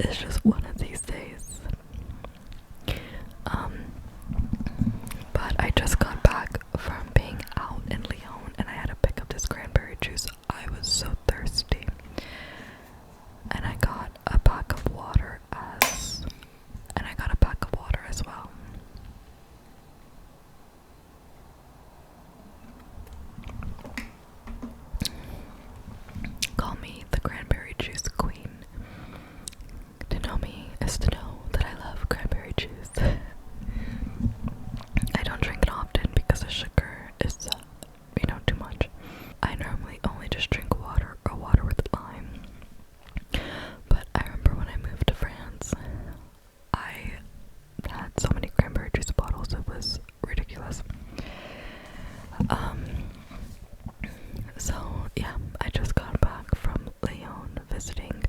It's just one of these days. But I just got back from being out in Lyon and I had to pick up this cranberry juice. I was so thirsty. And I got a pack of water as well. Call me the cranberry juice queen. To know me is to know that I love cranberry juice. I don't drink it often because the sugar is, too much. I normally only just drink water or water with lime. But I remember when I moved to France, I had so many cranberry juice bottles, it was ridiculous. So yeah, I just got back from Lyon visiting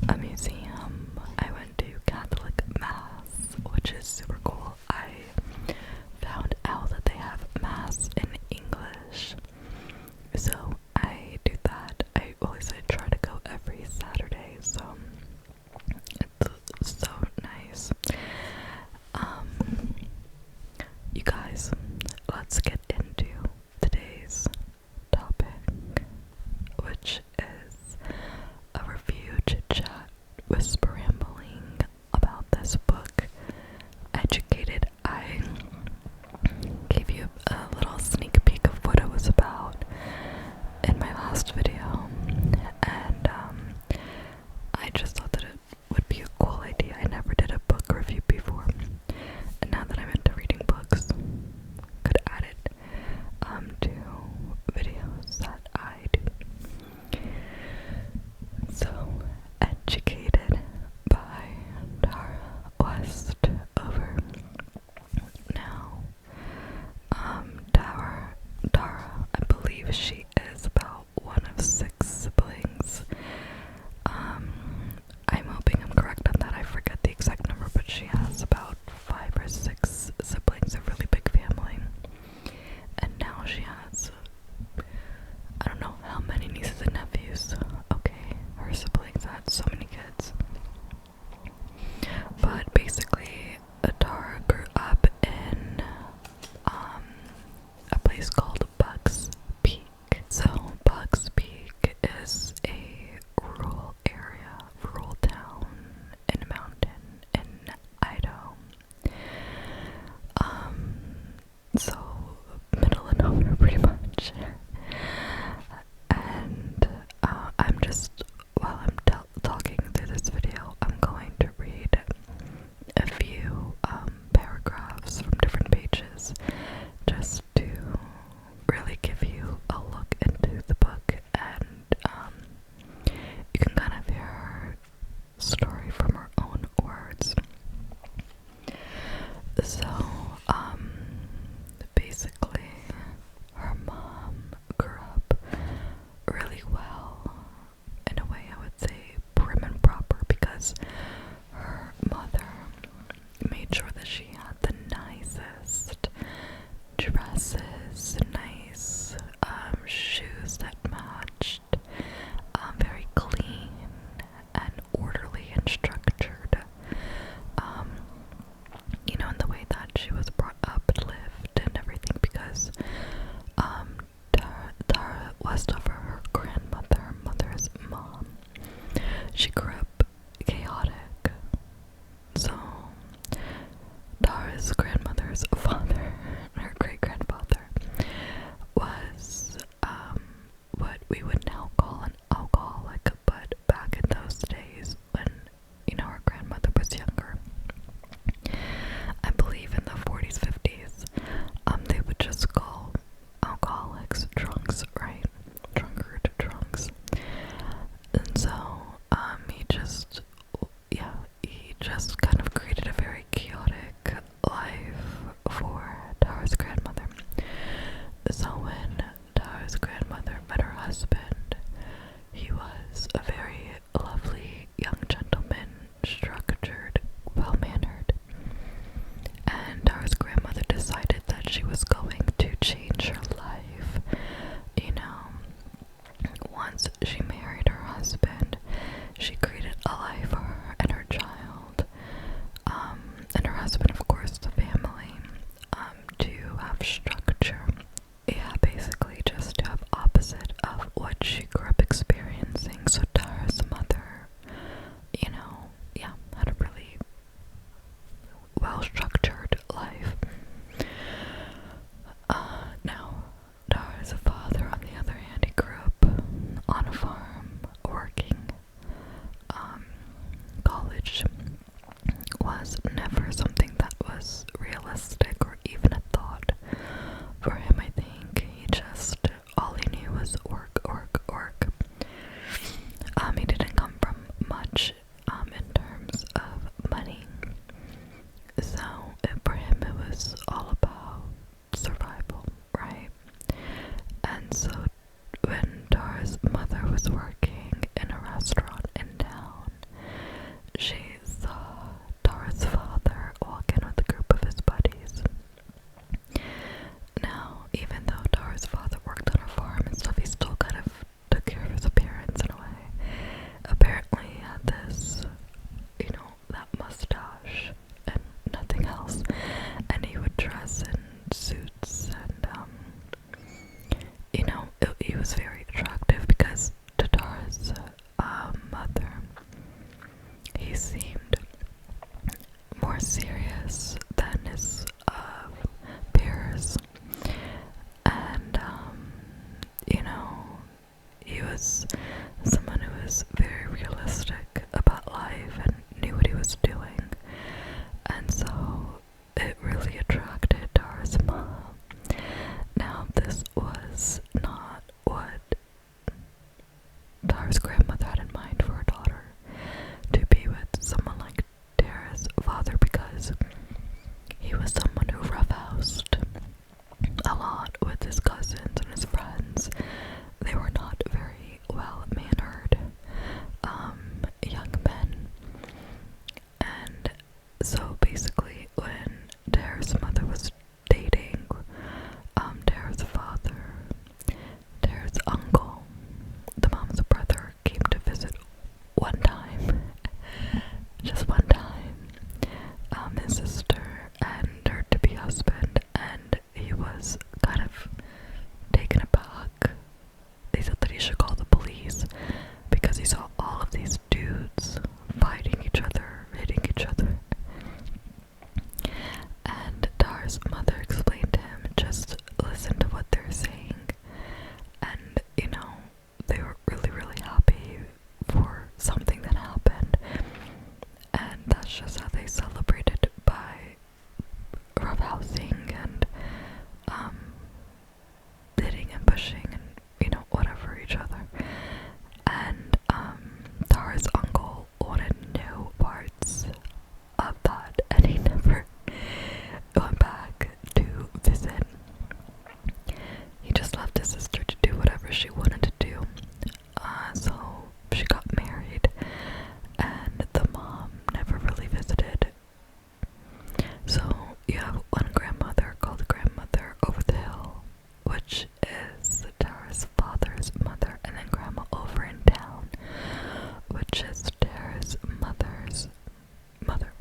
a museum. I went to Catholic Mass, which is super cool. I found out that they have Mass in English, so I do that. I always try to go every Saturday, so it's so nice. You guys, let's get into today's topic, which is a review chit-chat, whisper rambling about this book, Educated. I gave you a little sneak peek of what it was about in my last video, and I just thought that it would be a cool idea. I never did a book review before, and now that I'm into reading books, could add it to videos that I do. So, Educated by Tara Westover. Now, Tara, I believe she is about one of 6 siblings. I'm hoping I'm correct on that. I forget the exact number, but she has about 5 or 6 siblings, a really big family. And now she has, I don't know how many nieces and nephews. Okay, her siblings had so many kids. But basically, Tara grew up in a place called Bugs Peak. So Bugs Peak is a rural town in a mountain in Idaho. So middle of nowhere pretty much. And I'm just, while I'm talking through this video, I'm going to read a few paragraphs from different pages just to really give you a look into the book, and you can kind of hear her story from her own words. So, basically, her mom grew up really well, in a way I would say prim and proper, because her mother made sure that she had the nicest dresses, nice shoes that matched, very clean and orderly and structured, in the way that she was brought up and lived and everything, because Tara Westover, her grandmother, her mother's mom, she grew up chaotic. So Tara's grandmother's father, her great-grandfather, was what we would now call an alcoholic, but back in those days when, her grandmother was younger, I believe in the 40s, 50s, they would just call alcoholics drunks, right? Drunkard drunks. And so, he just kind of created a very chaotic life for Tara's grandmother. So when Tara's grandmother met her husband, he was a very lovely young gentleman, structured, well-mannered. And Tara's grandmother decided that she was going to change her life. Once she married her husband, she created a life for her and her never something that was realistic or even a thought for him. I think he just, all he knew was work, work, work. He didn't come from much in terms of money, so for him it was all about survival, right? And so when Tara's mother was working in a restaurant in town, she saw Tara's father walk in with a group of his buddies. Now, even though Tara's father worked on a farm and stuff, he still kind of took care of his appearance in a way. Apparently he had this, you know, that mustache and nothing else, and he would dress in suits, and you know, he was very attractive because to Tara's mother, he seemed more serious than his peers, and you know, he was someone who was very realistic about life and knew what he was doing, and so it really attracted Tara's mom. Now, this was not what Tara's grandmother had in mind for her daughter, to be with someone like Tara's father, because he was someone who roughhoused a lot with his cousins and his friends. They were not very well-mannered young men. And so basically when Tara's mother was dating Tara's father, Tara's uncle, the mom's brother, came to visit one time, just one time, his sister and her to-be husband, and he was kind of taken aback. They said that he should call the police because he saw all of these dudes fighting each other, hitting each other. And Tara's mother explained to him, just listen to what they're saying. And, you know, they were really, really happy for something that happened. And that's just how they celebrated, by roughhousing and hitting and pushing and, you know, whatever each other. And Tara's uncle wanted no parts of that, and he never went back to visit. He just left his sister to do whatever she wanted to do. So she got married, and the mom never really visited. So you have one grandmother called Grandmother Over the Hill, which is Tara's father's mother, and then Grandma Over in Town, which is Tara's mother's mother.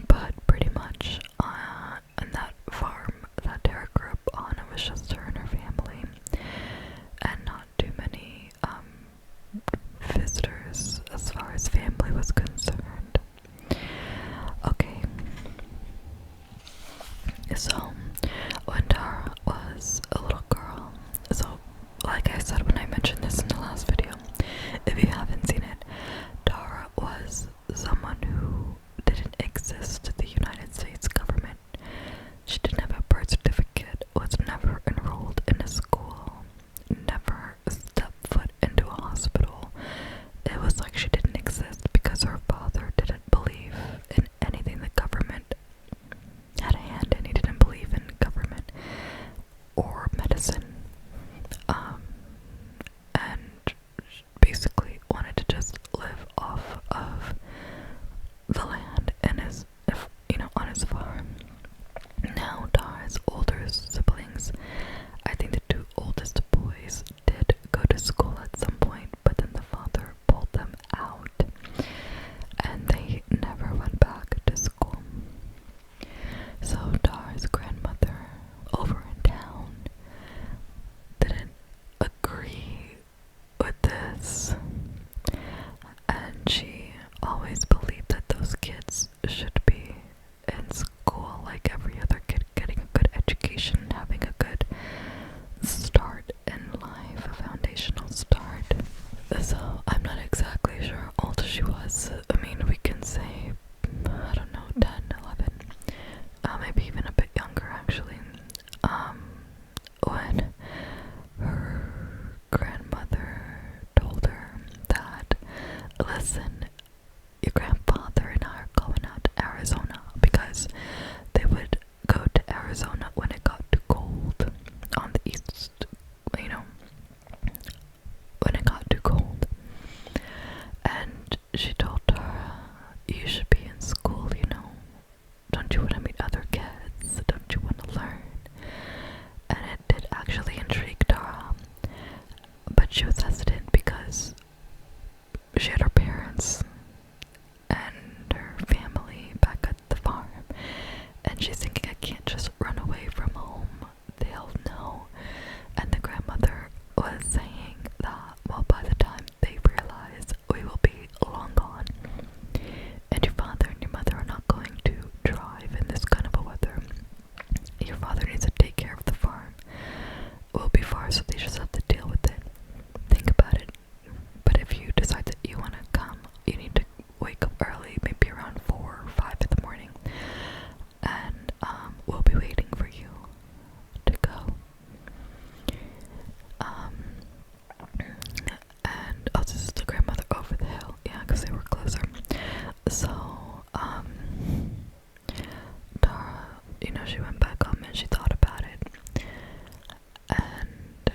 But pretty much on that farm that Tara grew up on, it was just her and her family, and not too many visitors as far as family was concerned. Okay, so when Tara was a little girl, so like I said when I mentioned this in the last video, if you haven't seen it, Tara was someone who didn't exist to the United States government. She didn't have a birth certificate, was never enrolled in a school, never stepped foot into a hospital. It was like she didn't exist because her father didn't believe in anything the government had a hand in. He didn't believe in government or medicine, and basically wanted to listen, your grandfather and I are going out to Arizona, because they would go to Arizona when it got too cold on the east, you know, when it got too cold. And she told her, you should be in school, you know. Don't you want to meet other kids? Don't you want to learn? And it did actually intrigue Tara, but she was hesitant because she had her parents and her family back at the farm, and she's thinking, I can't just run away from home, they'll know. And the grandmother was saying that, well, by the time they realize, we will be long gone, and your father and your mother are not going to drive in this kind of a weather. Your father needs to take care of the farm. We'll be far, so they just have to deal with it. Think about it. But if you decide that you want to come, you need to wake up early, maybe around 4 or 5 in the morning, and we'll be waiting for you to go. And oh, this is the grandmother over the hill, yeah, because they were closer. So, Tara, you know, she went back home and she thought about it, and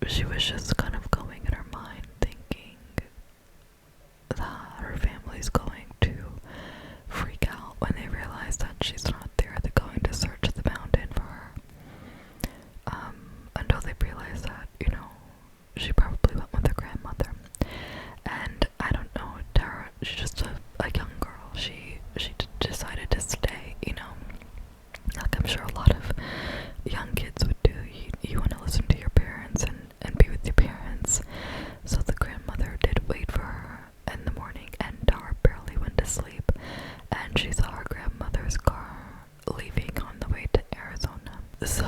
she was just kind of going in her mind, thinking that her family's going to freak out when they realize that she's not there. They're going to search the mountain for her, until they realize that, you know, she probably went with her grandmother. And I don't know, Tara, she's just a young girl. She decided to stay, you know, like I'm sure a lot of young kids would do. You want to listen to your parents and be with your parents. So the grandmother did wait for her in the morning, and Tara barely went to sleep, and she saw her grandmother's car leaving on the way to Arizona. So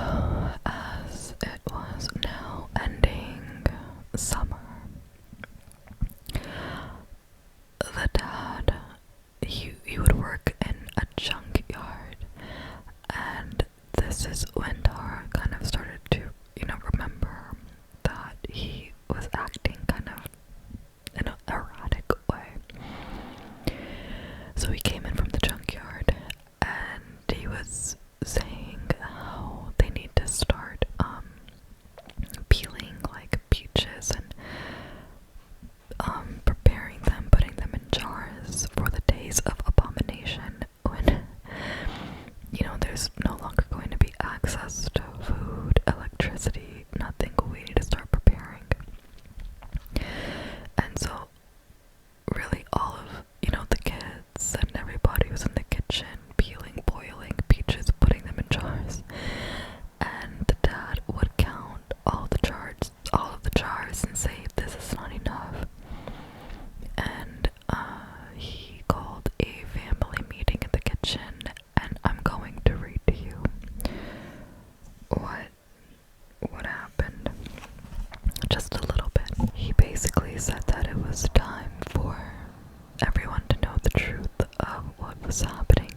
as it was now ending summer, the dad, he would work in a junkyard, and this is when Tara kind of started to, you know, remember that he was acting kind of in an erratic way. So he came in from the junkyard, and he was saying how they need to start peeling like peaches and preparing them, putting them in jars for the days of abomination, when, you know, there's no longer going to be access to food, electricity, nothing. We need to start preparing. And so really all of, you know, the kids and everybody was in the kitchen peeling, boiling peaches, putting them in jars. And the dad would count all of the jars and say, this is not enough. And he called a family meeting in the kitchen, and I'm going to read to you what happened. Just a little bit. He basically said that it was time for everyone to know the truth of what was happening.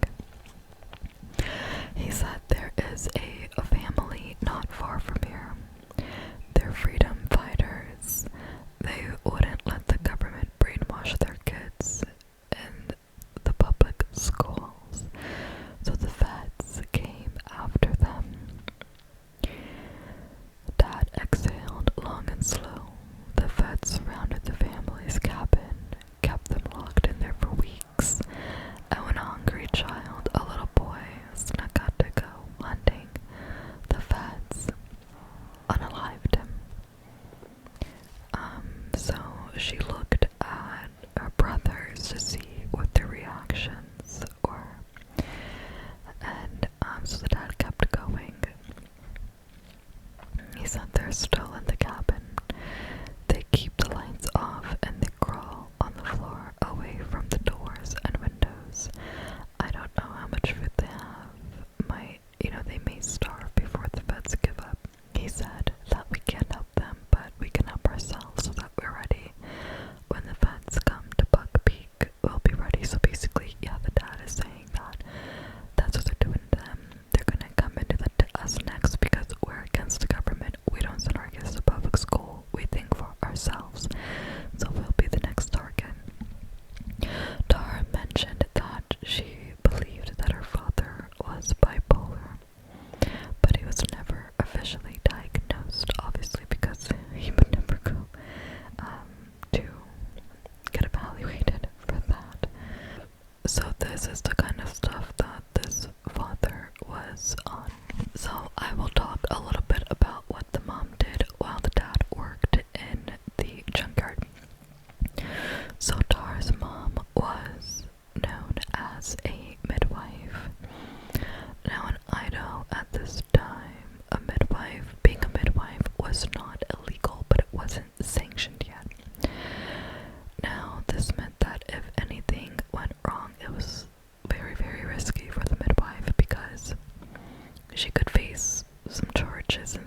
He said there is a family not far from here. They're freedom fighters. They wouldn't let the government brainwash their kids in the public schools, so the feds came after them. Dad exhaled long and slow. The feds surrounded the family's cabin, kept them locked in there for weeks, and when a hungry child, a little boy, snuck out to go hunting, the feds unalived him. So So this is the kind of stuff that this father was on. So I will talk a little bit about what the mom did while the dad worked in the junkyard. So Tara's mom was known as a midwife. Now in Idaho at this time, being a midwife was not illegal, but it wasn't sanctioned yet. Now this meant that if anything went wrong, it was very, very risky for the midwife because she could face some charges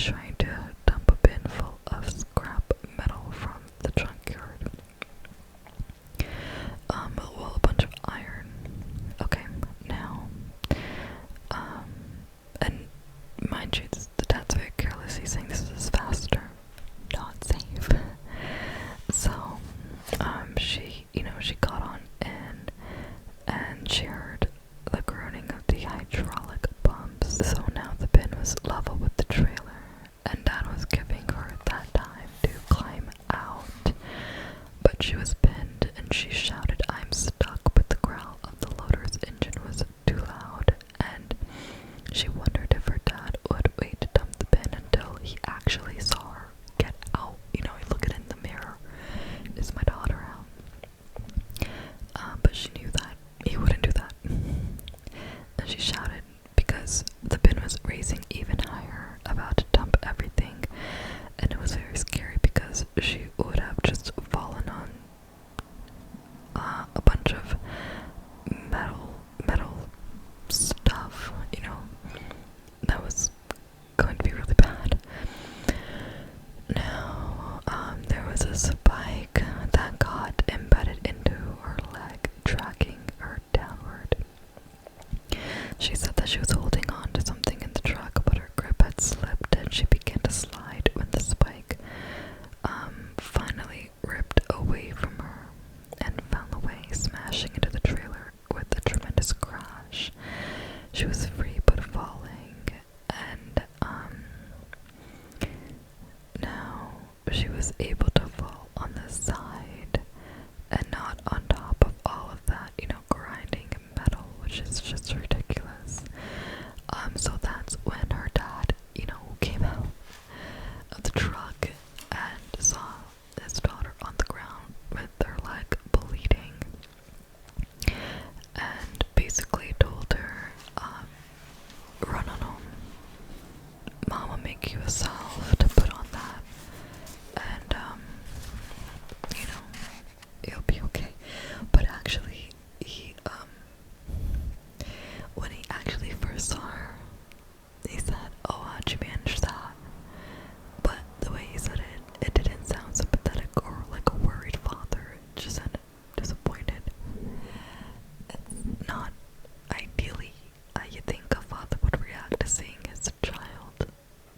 trying to dump a bin full of scrap metal from the junkyard. Well, a bunch of iron. Okay, now, and mind you, the dad's very careless. He's saying this is faster, not safe. So, she got on in, and she heard the groaning of the hydraulic pumps. So now the bin was level with the trailer, and Dad was giving her that time to climb out. But she was pinned, and she shouted, "I'm stuck," but the growl of the loader's engine was too loud, and she wondered if her dad would wait to dump the bin until he actually saw her get out. He looked in the mirror. Is my daughter out? But she knew that he wouldn't do that. And she shouted because the bin was raising even higher, about to dump everything. And it was very scary because she would have just fallen on a bunch of metal stuff, that was going to be really bad. Now, there was a spike that got embedded into her leg, dragging her downward. She said that she was holding on to something in the truck, but her grip had slipped and she began to slide when the spike finally ripped away from her and fell away, smashing into the trailer with a tremendous crash. She was free but falling, and now she was able to fall on the side and not on top of all of that, grinding metal, which is just ridiculous. So that's when her dad, came out of the truck and saw his daughter on the ground with her leg bleeding, and basically told her, run on home. Mom will make you a salve to put on that, and it'll be okay. But actually, when he actually first saw her, he said, "Oh, how'd you manage that?" But the way he said it didn't sound sympathetic or like a worried father. It just sounded disappointed. It's not ideally how you think a father would react to seeing his child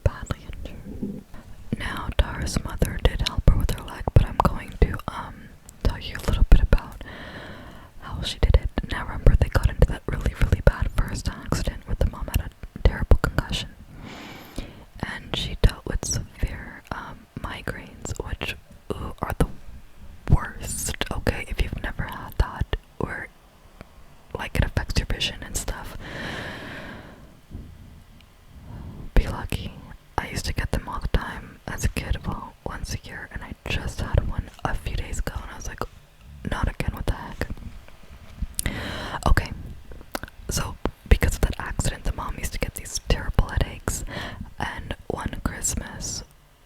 badly injured. Now, Tara's mother did help her with her leg, but I'm going to tell you a little bit about how she did it. Now, remember, they got into that really, really bad first accident where the mom had a terrible concussion, and she dealt with severe migraines, which are the worst. Okay, if you've never had that, where it affects your vision and stuff, be lucky. I used to get them all the time as a kid, well, once a year, and I just had one a few days ago, and I was like, not again, what the heck. Okay, so because of that accident, the mom used to get these terrible headaches, and one Christmas,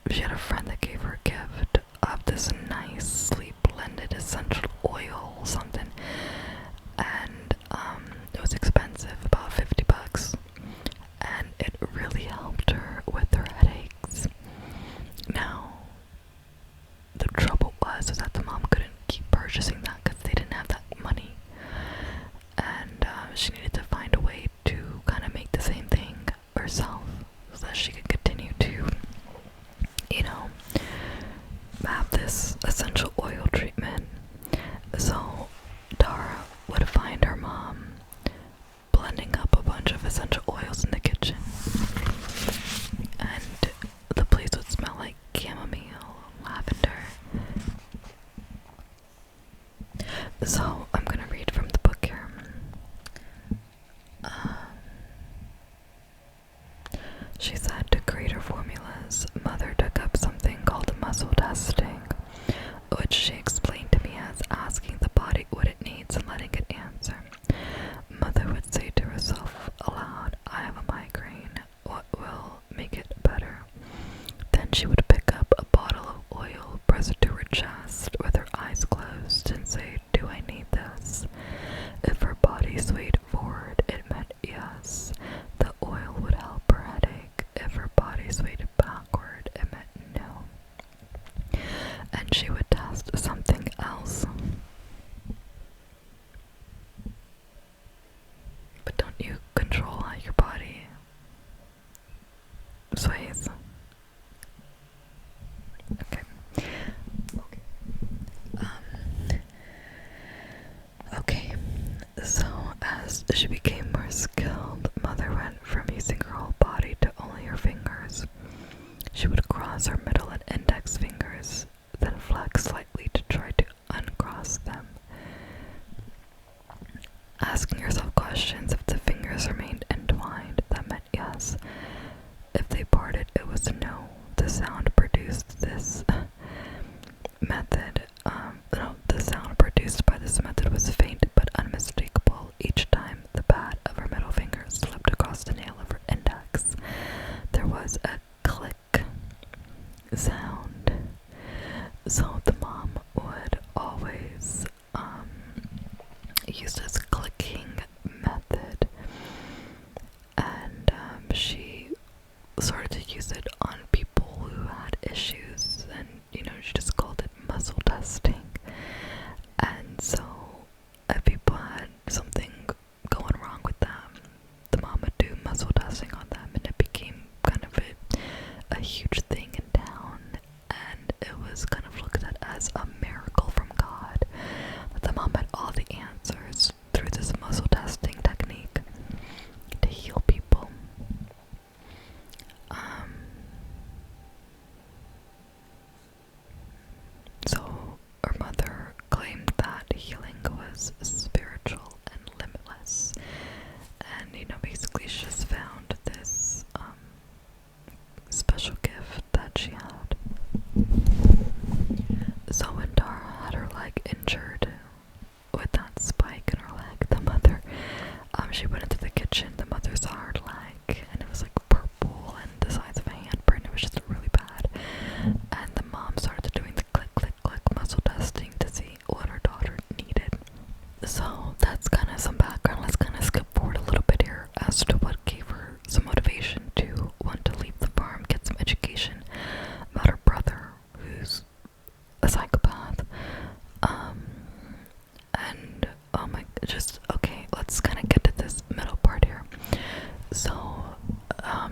she had a friend that gave her a gift of this nicely blended essential oil or something, and it was expensive, about $50, and it really helped her with her headaches. Now, the trouble was that the mom couldn't keep purchasing that because they didn't have that money, and she needed to find a way to kind of make the same thing herself so that she could continue to, have this essential oil treatment. So Tara would find her mom blending up a bunch of essential oils in the kitchen, and the place would smell like chamomile, lavender. So I'm gonna read from the book here. She said to create her formulas, Mother took up something called muscle testing, which she explained to me as asking the body what it needs and letting it answer. Mother would say to herself aloud, I have a migraine. What will make it better? Then she would pick up a bottle of oil, press it to her chest with her eyes closed, and say, do I need this? If her body swayed forward, it meant yes. The oil would help her headache. If her body swayed back, would cross her middle and index fingers, then flex slightly to try to uncross them. Asking yourself questions: if the fingers remained entwined, that meant yes. If they parted, it was no. The sound produced by this method was faint but unmistakable. Each time the pad of her middle finger slipped across the nail of her index, there was a click sound. So the mom would always use this clicking method, and she started to use it on people who had issues, and she just called it muscle testing. And so if people had something going wrong with them, the mom would do muscle testing on them, and it became kind of a huge thing in town, and it was kind of looked at as a miracle from God that the mom had all the answers through this muscle testing technique to heal people. So her mother claimed that healing was spiritual and limitless, and basically she just found this special gift that she had. So when Tara had her leg injured with that spike in her leg, the mother, she went into the kitchen. The mother saw her leg, and it was like purple and the size of a handprint. It was just really bad. And the mom started doing the click, click, click muscle testing to see what her daughter needed. So that's kind of some background. Let's kind of skip forward a little bit here as to what gave her some motivation to want to leave the farm, get some education about her brother, who's a psychopath. And oh my, okay, let's kind of get to this middle part here. So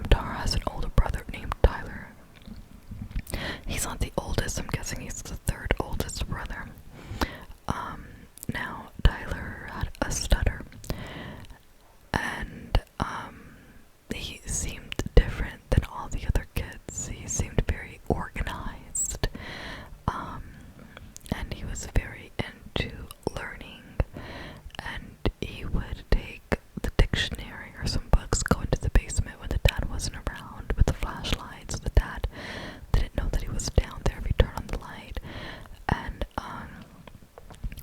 Tara has an older brother named Tyler. He's not the oldest, I'm guessing he's the third oldest brother. Now Tyler had a stutter, and he seemed different than all the other kids. He seemed very organized, and he was very into learning, and he would take the dictionary or some books, go into the basement when the dad wasn't around with the flashlight, so the dad didn't know that he was down there if he turned on the light, and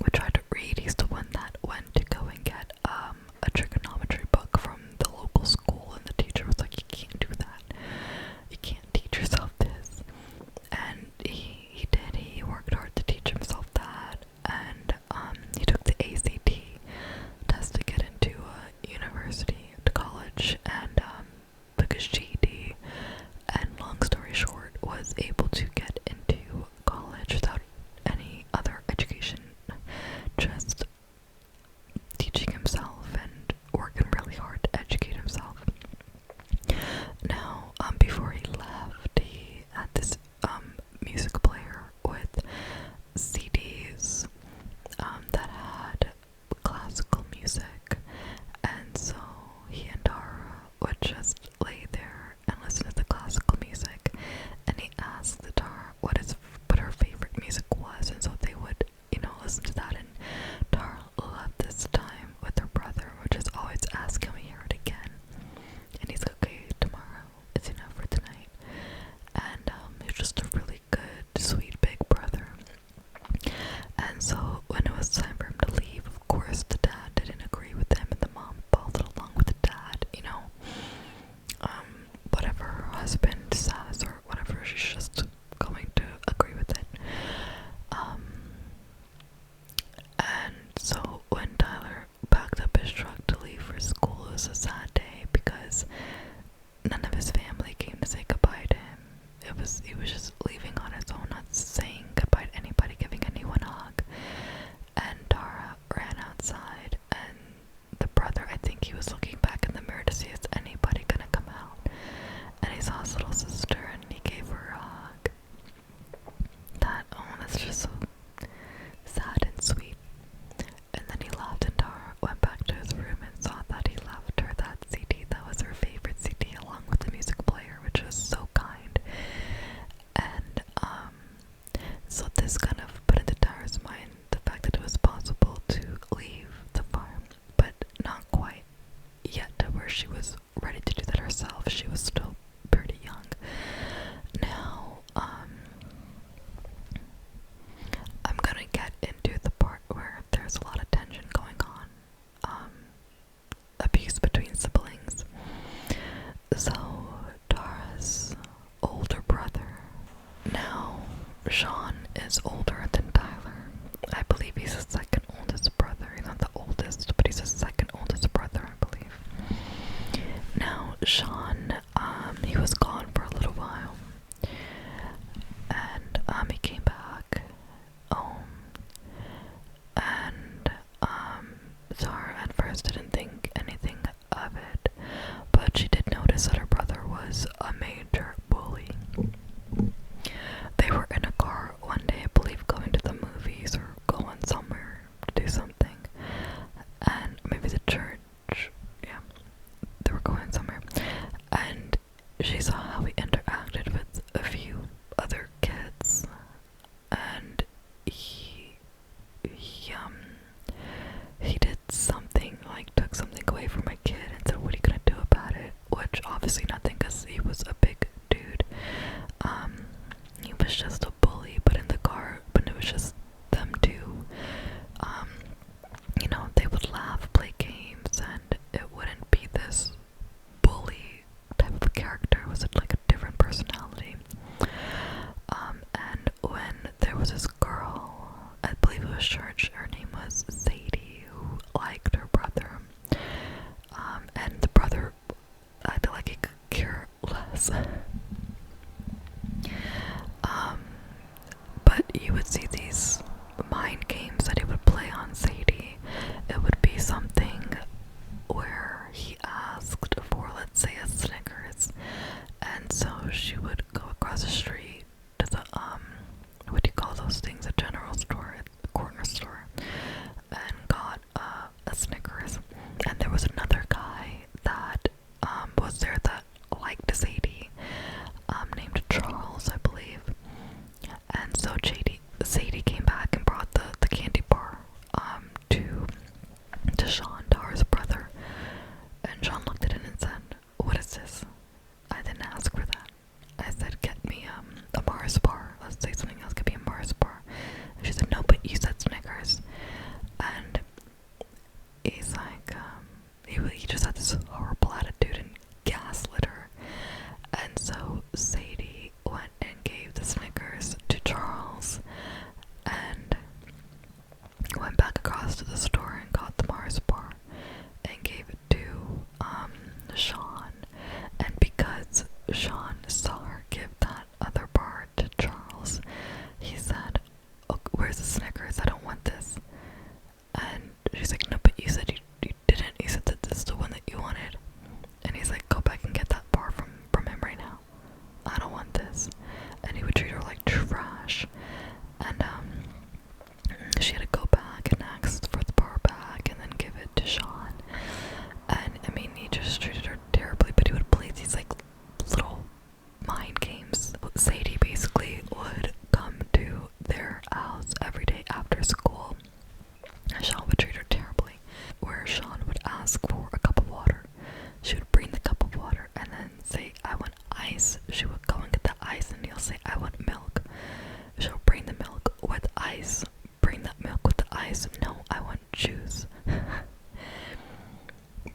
would try to read. He's the one that went to go and get a trigonometry book from the local school, and the teacher was like, you can't do that, you can't teach yourself this. And he did. He worked hard to teach himself that, and he took the ACT test to get into university, to college, and took his GED, and long story short, was able to get into college without any other education, just teaching himself and working really hard to educate himself. Now, before he left, he had this music player with CDs that had classical music, and so he and Tara would just lay there and listen to the classical music, and he asked Tara what her favorite music was, and so they would listen to that. And Tara loved this time with her brother, which is always ask, can we hear it again? And he's like, okay, tomorrow, it's enough for tonight. And he's just a really good, sweet, big brother. And so when it was time for him to leave, of course the dad didn't agree with him, and the mom followed along with the dad. Whatever her husband says or whatever, she's just going to agree with it. And so when Tyler packed up his truck to leave for school, it was a sad day because none of his family came to say goodbye to him. He was just leaving on his own, not saying goodbye to anybody, giving anyone a hug. And Tara ran outside, and the brother, I think he was looking back in the mirror to see is anybody gonna come out. And he saw his little sister, and he gave her a hug. That's just so sad and sweet. And then he left, and Tara went back to his room and saw that he left her that CD. That was her favorite CD, along with the music player, which was so kind. is older than Tyler. I believe he's the second oldest brother. He's not the oldest, but he's the second oldest brother, I believe. Now, Sean, he was gone for a little while. And, he came back home. And, Zara at first didn't think anything of it, but she did notice that her brother was a major bully. They were in a car one day, I believe, going to the movies or going somewhere to do something, and maybe the church, yeah, they were going somewhere, and she saw how he interacted with a few other kids, and he did something, like took something away from my kid and said, what are you gonna do about it? Which obviously nothing, because he was a big dude. He was just a bully, but in the car, but it was just them two. You know, they would laugh, play games, and it wouldn't be this bully type of character. It was like a different personality. And when there was this girl, I believe it was church, her name was Sadie, who liked her brother. And the brother acted like he could care less. But you would see these mind games that he would play on Sadie. It would be something where he asked for, let's say, a Snickers, and so she would go across the street to the what do you call those things, a general store, a corner store, and got a Snickers. And there was another guy that was there that liked Sadie, named Charles, I believe. And so Sadie came back and brought the candy bar to Sean, Tara's brother. And Sean looked at it and said, what is this? I didn't ask for that. I said, get me a Mars bar. Let's say something else, get me a Mars bar. And she said, no, but you said Snickers. And he's like, he just had this horrible attitude and gaslit her. And so Sadie went and gave the Snickers to Charles and went back across to the store and got the Mars bar and gave it to Sean. And because Sean saw her give that other bar to Charles, he said, oh, where's the Snickers? I don't want this. And she's like, no, but you said you didn't. You said that this is the one that you wanted. And he's like, go back and get that bar from him right now. I don't want this. And he would treat her like trash. And she had to go back and ask for the bar back and then give it to Sean. And I mean, he just treated her terribly, but he would play these like little mind games. Sadie basically would come to their house every day after school. Sean would treat her terribly, where Sean would ask for a cup of water. She would bring the cup of water and then say, I want ice. She would go and get the ice, and he'll say, I want milk. She'll bring the milk with ice. Bring that milk with the ice. No, I want juice.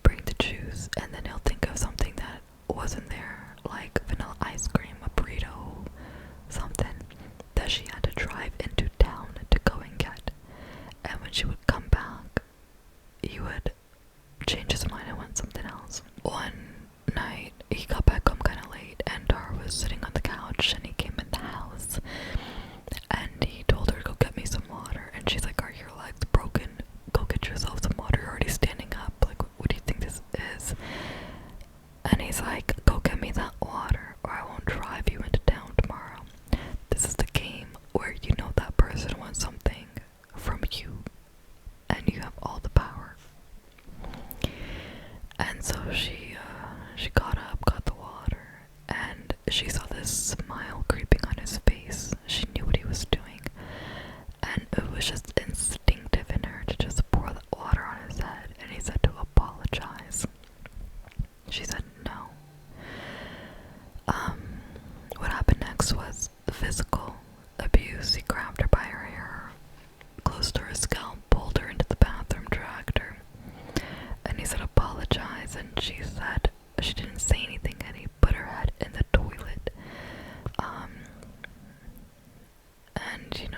Bring the juice, and then he'll think of something that wasn't there, like vanilla ice cream, a burrito, something that she had to drive into town to go and get. And when she would come back, he would change his mind and want something else. One night, he got back home kind of late, and Dar was sitting on the couch, and he came in the house, and he told her to go get me some water. And she's like, are your legs broken? Go get yourself some water. You're already standing up. Like, what do you think this is? And he's like, go get me that water, or I won't drive you into town tomorrow. This is the game where you know that person wants something from you, and you have all the power. And so she got up, got the water, and she saw this smile creeping on his face. She knew what he was doing, and it was just instinctive in her to just pour the water on his head. And he said to apologize. She said no. What happened next was physical abuse. He grabbed her by her hair, close to her scalp, pulled her into the bathroom, dragged her, and he said apologize. And she said she didn't say anything, and he put her head in the toilet. And you know,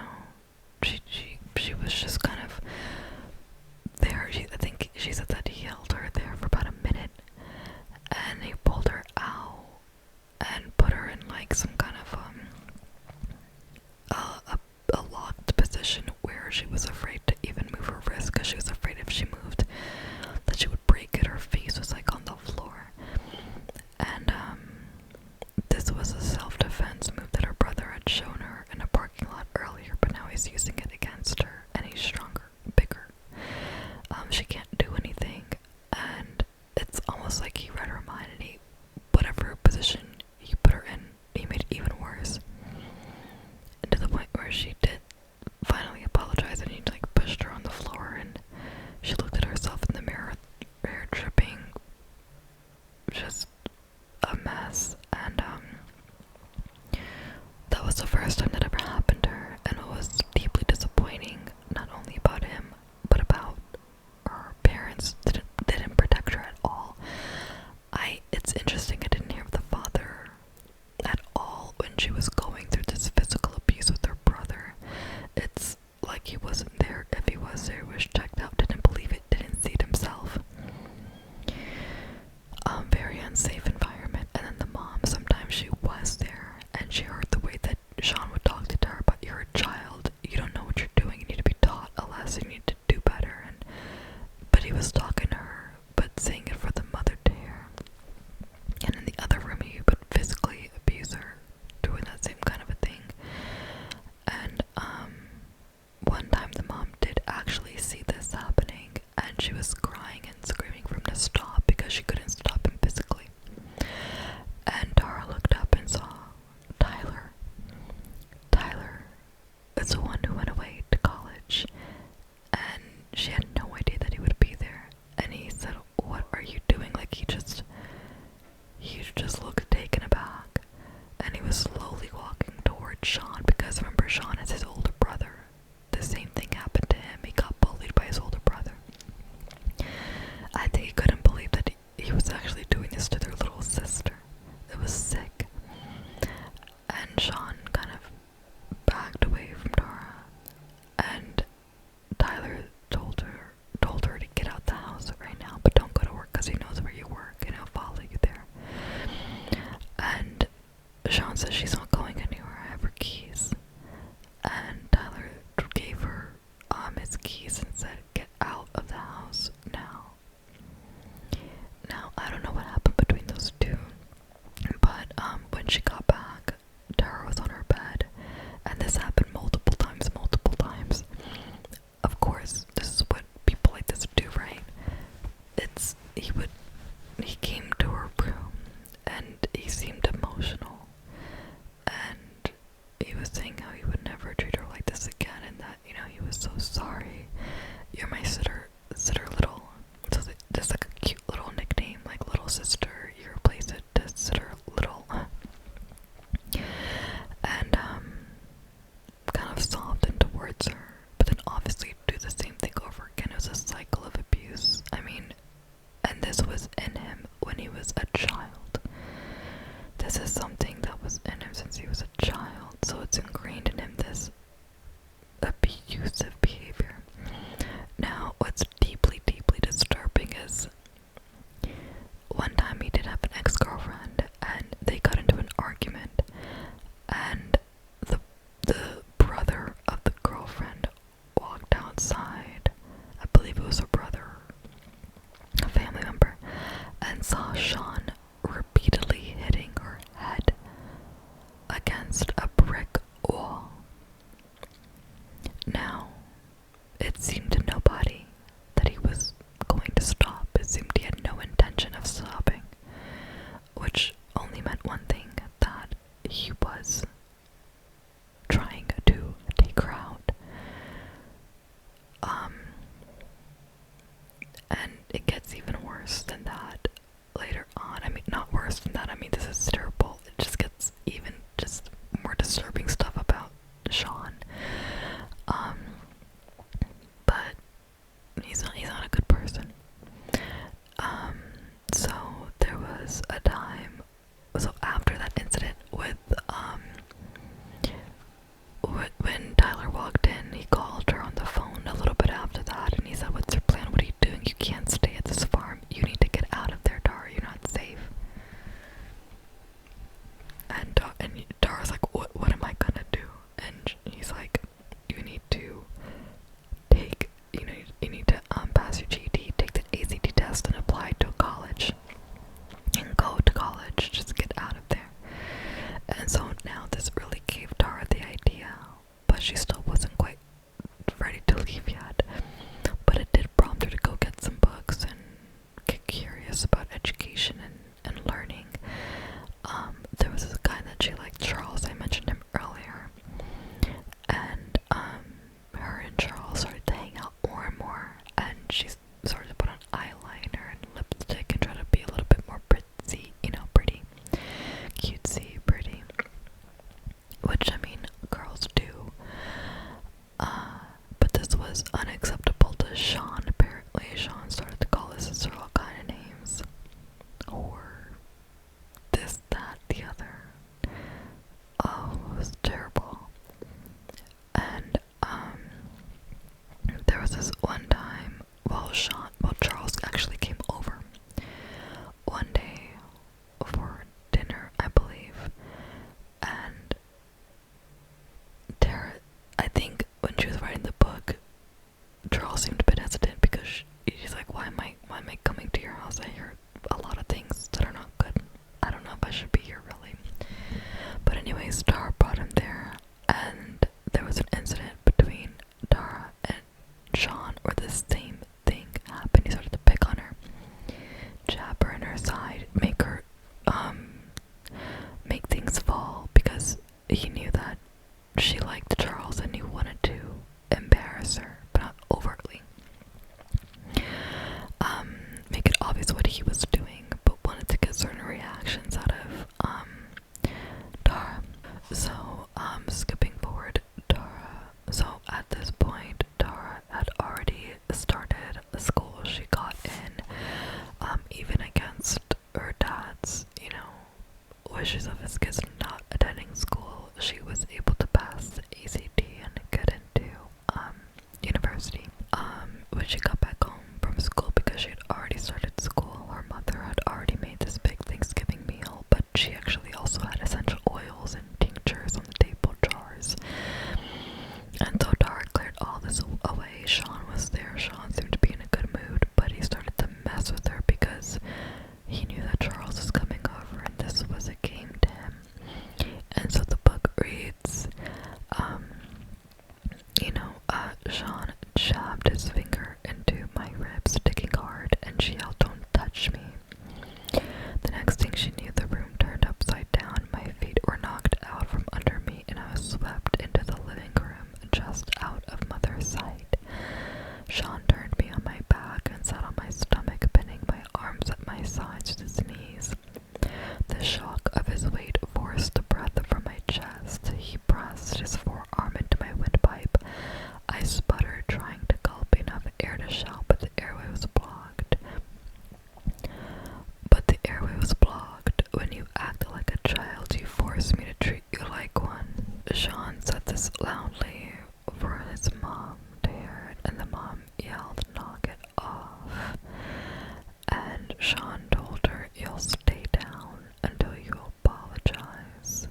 she was afraid to even move her wrist because she was afraid if she moved that she would break it. Her face was like on the floor. And this was a self-defense move that her brother had shown her in a parking lot earlier, but now he's using it against her, and he's stronger, bigger. She can't do anything, and it's almost like he read her mind, and he, whatever position he put her in, he made it even worse. And to the point where she did finally apologize, and he like pushed her on the floor, and she looked at herself in the mirror, hair dripping, just a mess. And that was the first time that ever happened to her, and it was deeply disappointing, not only about him, but about her parents. Didn't protect her at all. It's interesting, I didn't hear of the father at all when she was going through this physical abuse with her brother. It's like he wasn't there. If he was there, he was checked out, didn't believe it, didn't see it himself. Very unsafe environment. And then the mom, sometimes she was there, and she heard the way that Sean would talk to her about, you're a child, you don't know what you're doing, you need to be taught a lesson, you need to do better. But he was talking to her, but saying it for the mother to hear. And in the other room, he would physically abuse her, doing that same kind of a thing. And one time the mom did actually see this happening, and she was crying and screaming for him to stop because she couldn't stop him physically. And Tara looked up and saw Tyler. Tyler is the one who went away to college, and she had no idea that he would be there. And he said, "What are you doing?" Like he just looked taken aback, and he was slowly walking towards Sean, because remember, Sean is his older brother. The same thing happened to him. He got bullied by his older brother. I think he couldn't believe that he was actually doing this to their little sister. It was sick. And Sean kind of backed away from Tara, and Tyler told her to get out the house right now, but don't go to work because he knows where you work and he'll follow you there. And Sean says she's not going anywhere, I have her keys. And Tyler gave her his keys and said, get out of the house now. Now, I don't know what happened between those two, but when she got back, Tara was on her bed, and this happened multiple times. Of course, this is what people like this do, right? He came to her room, and he seemed emotional, and he was saying how he would never treat her like this again, and that, he was so sorry. You're my sitter little. So just like a cute little nickname, like little sister. You replace it to sitter little. And kind of softened towards her, but then obviously do the same thing over again. It was a cycle of abuse. I mean, and this was in him when he was a child. This is something that was in him since he was a child, so it's ingrained in him, this abusive behavior. Now, what's deeply disturbing is one time he did have an ex-girlfriend, and they got into an argument, and the brother of the girlfriend walked outside, I believe it was her brother, a family member, and saw Sean repeatedly hitting her head against a brick wall. Now, it seemed to nobody that he was going to stop. It seemed he had no intention of stopping, which only meant one thing, that he was trying to take her out. And it gets even worse than that later on. I mean, not worse than that. I mean, this is terrible. It just gets even just more disturbing stuff about Sean. But he's not a good person. So there was a time, so after that incident with, when Tyler walked in, he called her on the phone a little bit after that, and he said, "What's your plan? What are you doing? You can't stay at this farm. You need to get out of there, Tara. You're not safe." she liked Charles and he wanted to embarrass her, but not overtly. Make it obvious what he was doing, but wanted to get certain reactions out of Tara. So, skipping forward, Tara. So at this point, Tara had already started school. She got in, even against her dad's, wishes of his kids not attending school. She was able to pass the ACT and get into university. When she got back home from school, because she had already started school, her mother had already made this big Thanksgiving meal, but she actually also had essential oils and tinctures on the table jars. And so Tara cleared all this away. Sean was there. Sean seemed to be in a good mood, but he started to mess with her because he knew that Charles was coming over and this was a game to him. And so the book reads, Sean jabbed his finger into my ribs, sticking hard, and she yelled, "Don't touch me." The next thing she knew, the room turned upside down. My feet were knocked out from under me, and I was swept into the living room, just out of Mother's sight. Sean turned me on my back and sat on my stomach, pinning my arms at my sides to his knees. The shock of his weight forced the breath from my chest. He pressed his forearm into my windpipe. I sputtered, trying to gulp enough air to shout, but the airway was blocked. When you act like a child, you force me to treat you like one. Sean said this loudly for his mom to hear it, and the mom yelled, "Knock it off." And Sean told her, "You'll stay down until you apologize."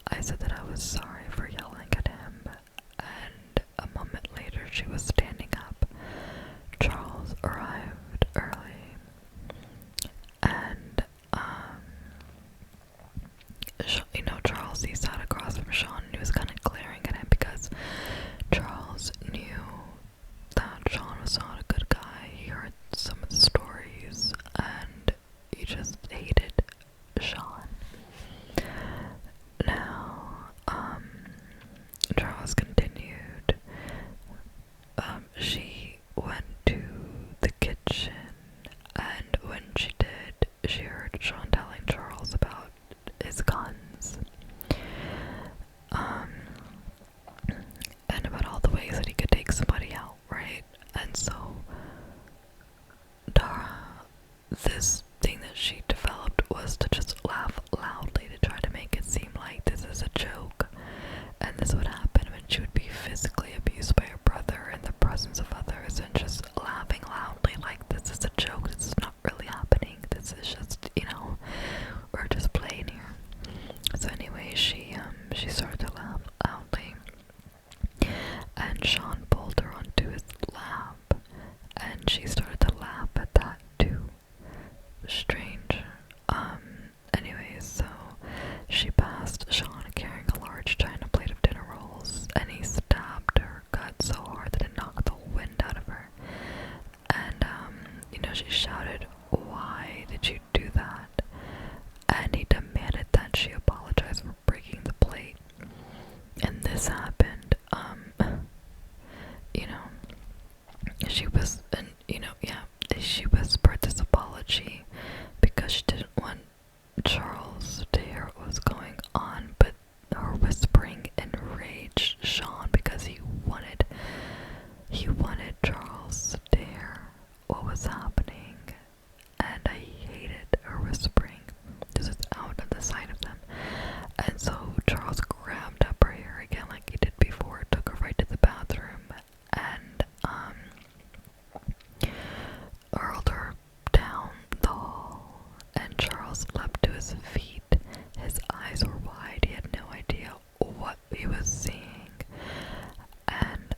I said that I was sorry for yelling at him, and a moment later she was standing up. Charles arrived early, and Charles, he sat across from Sean and he was kind of glaring at him because Charles knew that Sean was not a good guy. He heard some of the stories and he just hated Sean. Now, Charles continued. She went to the kitchen, and when she did, she heard Sean telling Charles about his guns. And about all the ways that he could take somebody out, right? And so, Tara, this thing that she developed was to just laugh loudly to try to make it seem like this is a joke. And this would happen when she would be physically abused by her brother in the presence of others, and just laughing loudly like this is a joke, this is not really happening, this is just, we're just playing here. So anyway, she started to laugh loudly, and Sean pulled her onto his lap, and she started to laugh at that too. Strange. Anyways, so she passed Sean carrying a large china plate of dinner rolls, and he stabbed her gut so hard that it knocked the wind out of her. And, she shouted, "Why did you do that?" And he demanded that she apologize for breaking the plate. And this happened, she whispered this apology because she didn't want Charles to hear what was going on, but her whispering enraged Sean because he wanted Charles to hear what was happening, and I hated her whispering. This is out of the sight of them. And so Charles grabbed up her hair again like he did before, took her right to the bathroom, and hurled her down the hall. And Charles leapt to his feet. His eyes were wide. He had no idea what he was seeing. And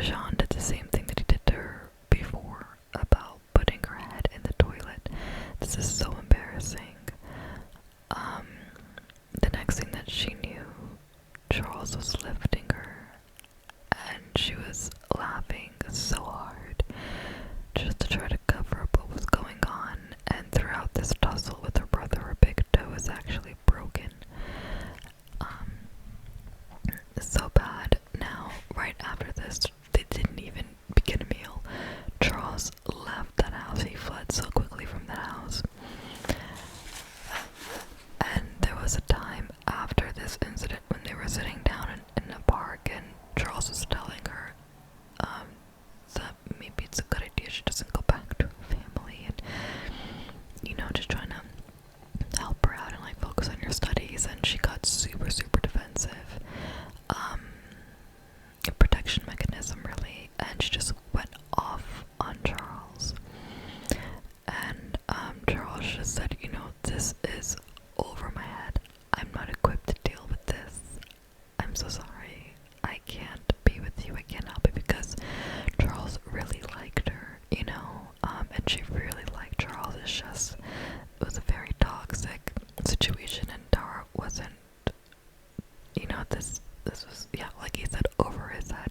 Jean did the same thing that he did to her before about putting her head in the toilet. This is so embarrassing. The next thing that she knew, Charles was lifting her, and she was laughing so hard just to try to cover up what was going on. And throughout this tussle with her brother, her big toe was actually broken. this incident when they were sitting down in a park, and Charles was telling her that maybe it's a good idea she doesn't go back to her family, and just trying to help her out and like focus on your studies. And she got super defensive, a protection mechanism really, and she just went off on Charles. And Charles just said, this is over my head. I'm not equipped to deal with this. I'm so sorry. I can't be with you. I can't help it, because Charles really liked her, and she really liked Charles. It was a very toxic situation, and Tara wasn't, this was, like he said, over his head.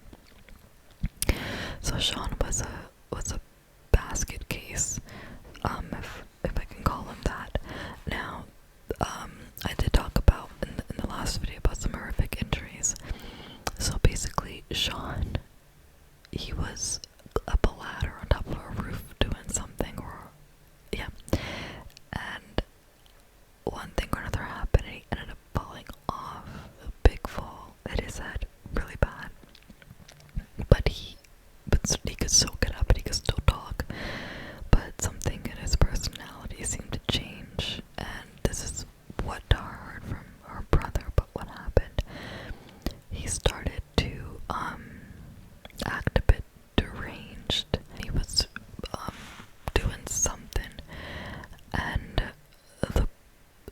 So Sean was a basket case, if I can call him that. Now, I did talk about in the last video about some horrific injuries. So basically, Sean, he was up a ladder on top of a roof doing something, and one thing or another happened, and he ended up falling off. A big fall, hit his head really bad. But he could still get up and he could still talk. But something in his personality seemed to change, and this is what Tara heard from her brother. But what happened? He started to act a bit deranged. He was doing something, and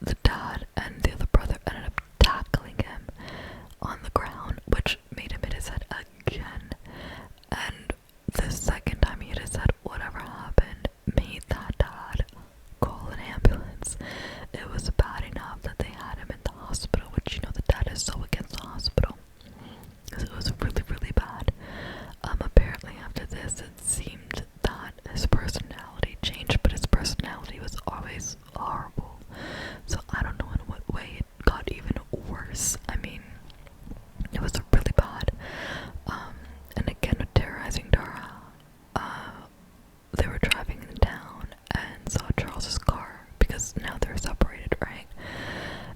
the dad and the other brother ended up tackling him on the ground, which made him hit his head again. And the second time he hit his head, whatever happened made that dad call an ambulance. It was bad enough that they had him in the hospital, which the dad is so against the hospital, because it was really bad. Apparently after this, it seemed that his personality changed, but his personality was always horrible. So I don't know in what way it got even worse. I mean, it was really bad. And again, terrorizing Dara. They were driving in town and saw Charles's car, because now they're separated, right?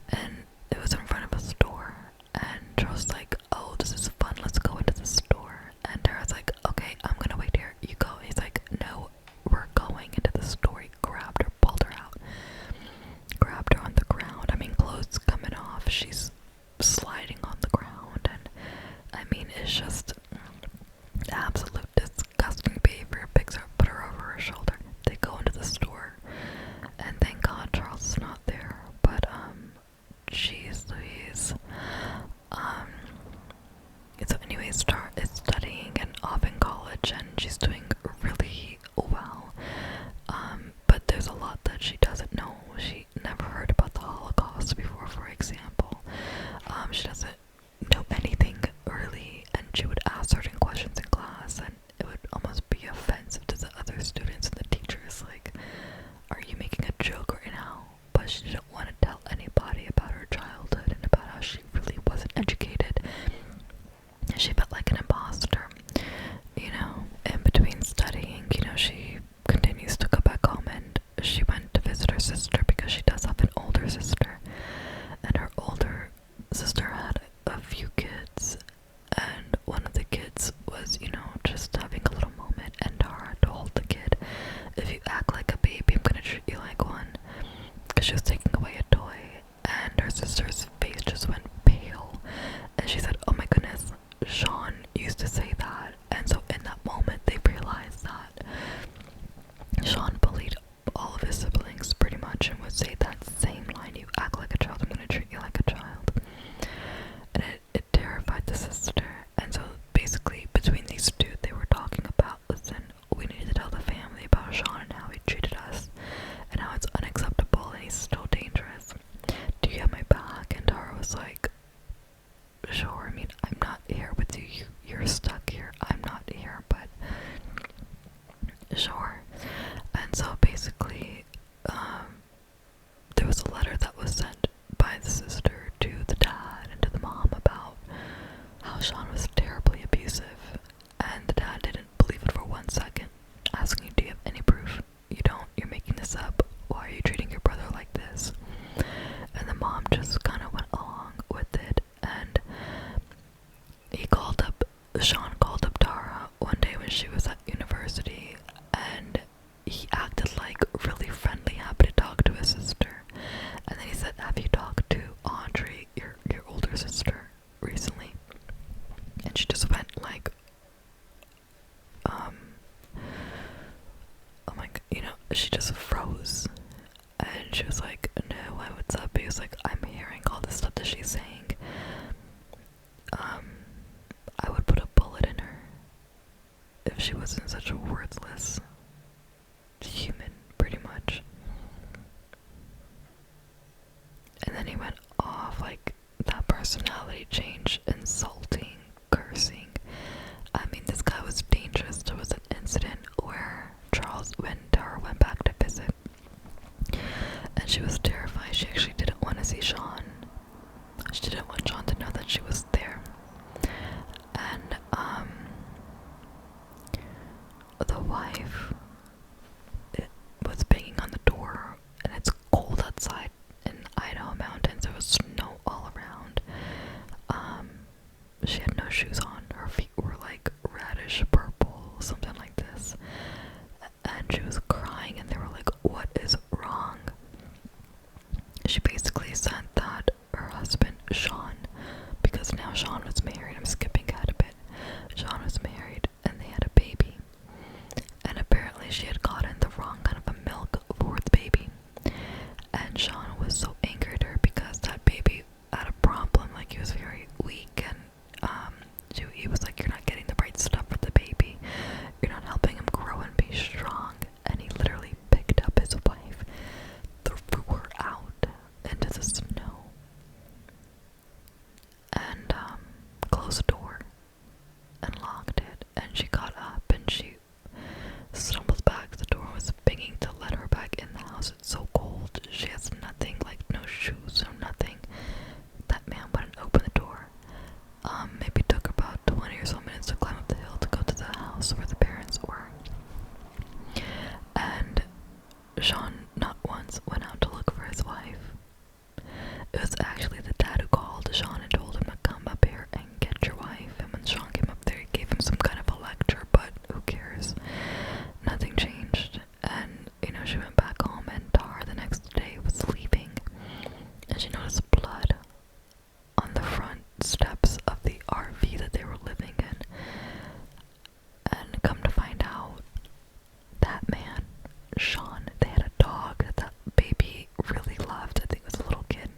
And it was in front of a store, and Charles was like, oh, this is fun, let's go into the store. And Tara's like, okay, I'm gonna wait here, you go. And he's like, no, we're going into the store. He grabbed her, pulled her out, grabbed her on the ground. I mean, clothes coming off, she's sliding on the ground, and I mean, it's just absolute disgusting behavior. Picks her, put her over her shoulder. They go into the store, and thank God Charles is not there. But jeez Louise. So anyways, Tara is studying and off in college, and she's doing really well. But there's a lot that she doesn't know. She never heard about the Holocaust before, for example. She doesn't know anything really, and she would ask certain questions in class, and it would almost be offensive to the other students and the teachers. Like, are you making a joke right now? But she didn't want to tell anybody about her childhood and about how she really wasn't educated. She felt like an imposter, in between studying. She continues to go back home, and she went to visit her sister, because she does have an older sister, and her older sister had a few kids, and one of the kids was, just having a little moment, and Tara told the kid, if you act like a baby, I'm gonna treat you like one, because she was taking away a toy, and her sister's face just went pale, and she said, oh my goodness, Sean used to say that. And so in that moment, they realized that Sean bullied all of his siblings pretty much, and would say that same line, you act like a child, I'm gonna treat you like a child. And it terrified the sister. And so basically between these two, they were talking about, listen, we need to tell the family about Sean and how he treated us, and how it's unacceptable, and he's still dangerous. Do you have my back? And Tara was like, sure, I mean, I'm not here with you, you're stuck here, I'm not here, but sure. And so basically, there was a letter that was sent by the sister to the dad and to the mom about how Sean was terribly abusive, and the dad didn't believe it for 1 second, asking, do you have any proof? You don't, you're making this up, why are you treating your brother like this? And the mom just kind of went along with it, sister recently, and she just went like, oh my god, she just froze, and she was like, no, what's up? He was like, I'm hearing all this stuff that she's saying. I would put a bullet in her if she wasn't such a worthless human, pretty much. And then he went off, like, that personality change, insulting, cursing. I mean, this guy was dangerous. There was an incident where Charles went back to visit, and she was terrified. She actually didn't want to see Sean. She didn't want Sean to know that she was there. And, the wife was banging on the door, and it's cold outside in Idaho mountains. There was snow all around. She had no shoes on. Her feet were like reddish purple, something like this. And she was crying, and they were like, what is wrong? She basically said that her husband, Sean, because now Sean was married, I'm skipping ahead a bit. Sean was married, and they had a baby. And apparently she had gotten the wrong kind of a milk for the baby. And Sean was so angry at her because that baby had a problem, like he was very weak, and he was like, you're not getting the right stuff for the baby, you're not helping him grow and be strong. And he literally picked up his wife, threw her out into the snow, and closed the door and locked it. And she got up and she stumbles back. The door was banging to let her back in the house. It's so cold. She has nothing, like no shoes or nothing. That man wouldn't open the door. Maybe took about 20 or so minutes to climb up the hill to go to the house where the parents were. And Sean not once went out to look for his wife. It was actually the dad who called Sean and told him to come up here and get your wife. And when Sean came up there, he gave him some kind of a lecture, but who cares? Nothing changed. And, she went back home, and Tara the next day was leaving, and she noticed blood on the front steps of the RV that they were living in. And come to find out, that man, Sean, they had a dog that baby really loved. I think it was a little kid.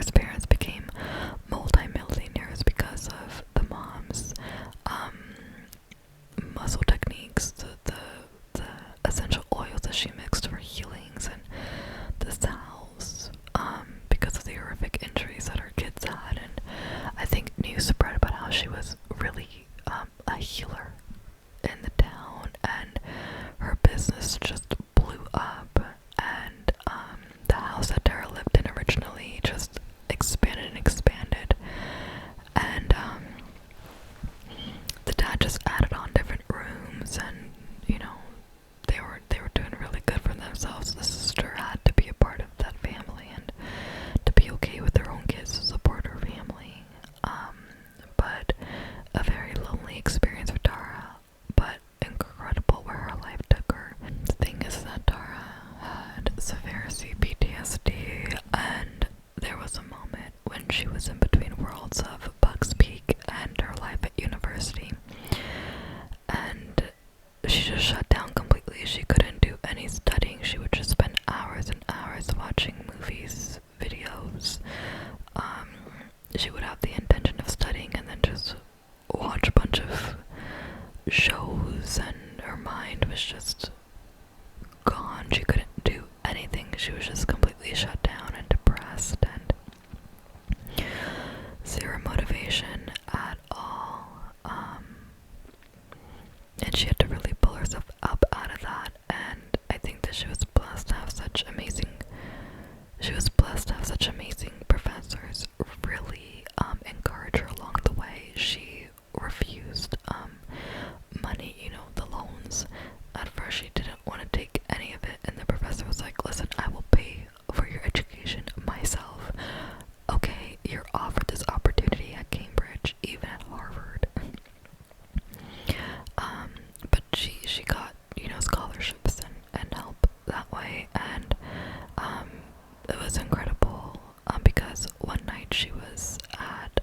Tara's parents became multi-millionaires because of the mom's muscle techniques, the essential oils that she mixed for healings, and the salves, because of the horrific injuries that her kids had. And I think news spread about how she was really a healer in the town, and her business just blew up, and the house that Tara lived in originally just expanded and expanded, and the dad just added on different rooms, and they were doing really good for themselves. The sister had to be a part of that family and to be okay with their own kids to support her family. But a very lonely experience for Tara, but incredible where her life took her. The thing is that Tara had severe CPTSD, and there was a moment when she was in between worlds of Bugs Peak and her life at university, and she just shut down completely. She couldn't do any studying. She would just spend hours and hours watching movies, videos. She would have the intention of studying and then just watch a bunch of shows, and her mind was just gone. She couldn't do anything. She was just completely shut down and depressed, and zero motivation at all. And she had to really pull herself up out of that, and I think that she was blessed to have such amazing professors really encourage her along the way. She refused money, the loans. At first she didn't want to take any of it, and the professor was like, listen, I will pay for your education myself. Okay, you're offered this opportunity at Cambridge, even at Harvard. But she got, scholarships and help that way, and it was incredible, because one night she was at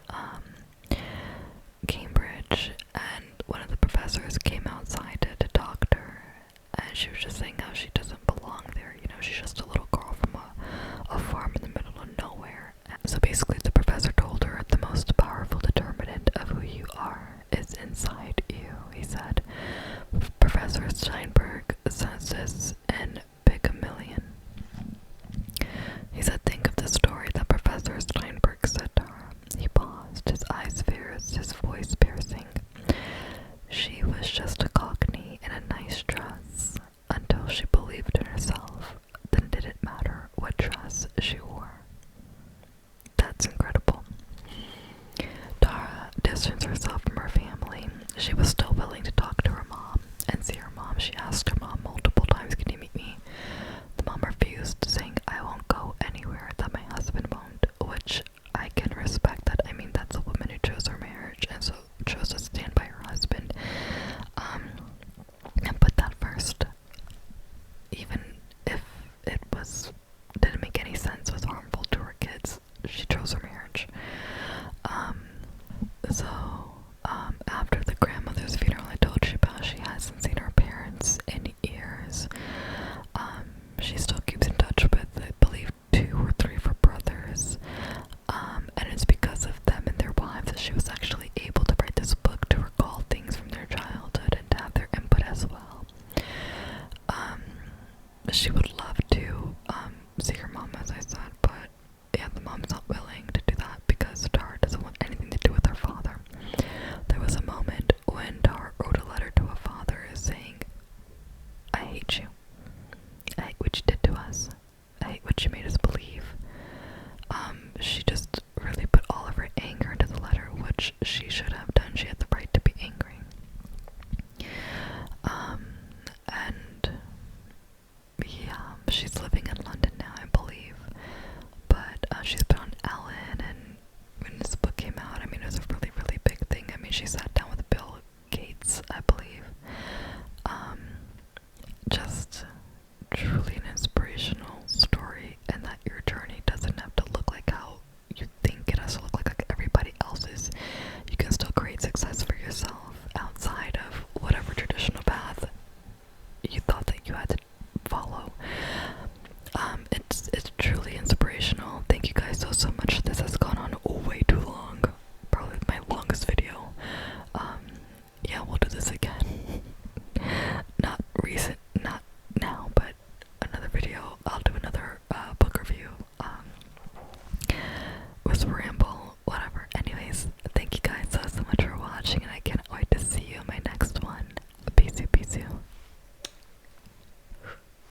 Cambridge, and one of the professors came outside to talk to her, and she was just saying how she doesn't belong there. She's just a little girl from a farm in the middle of nowhere. And so basically the professor told her the most powerful determinant of who you are is inside you. He said, Professor Steinberg says this in Pygmalion. He said, think of the story that Professor Steinberg said to her. He paused, his eyes fierce, his voice piercing. She was just a cockney in a nice dress until she believed in herself. Then did it matter what dress she wore? That's incredible. Tara distanced herself from her family. She was still willing to talk to her mom and see her mom. She asked her mom multiple times, can you meet me? The mom refused, saying, I won't go anywhere that my husband won't, which I can respect that. I mean, that's a woman who chose her marriage and so chose to stand by her husband, and put that first. Even if it didn't make any sense, was harmful to her kids, she chose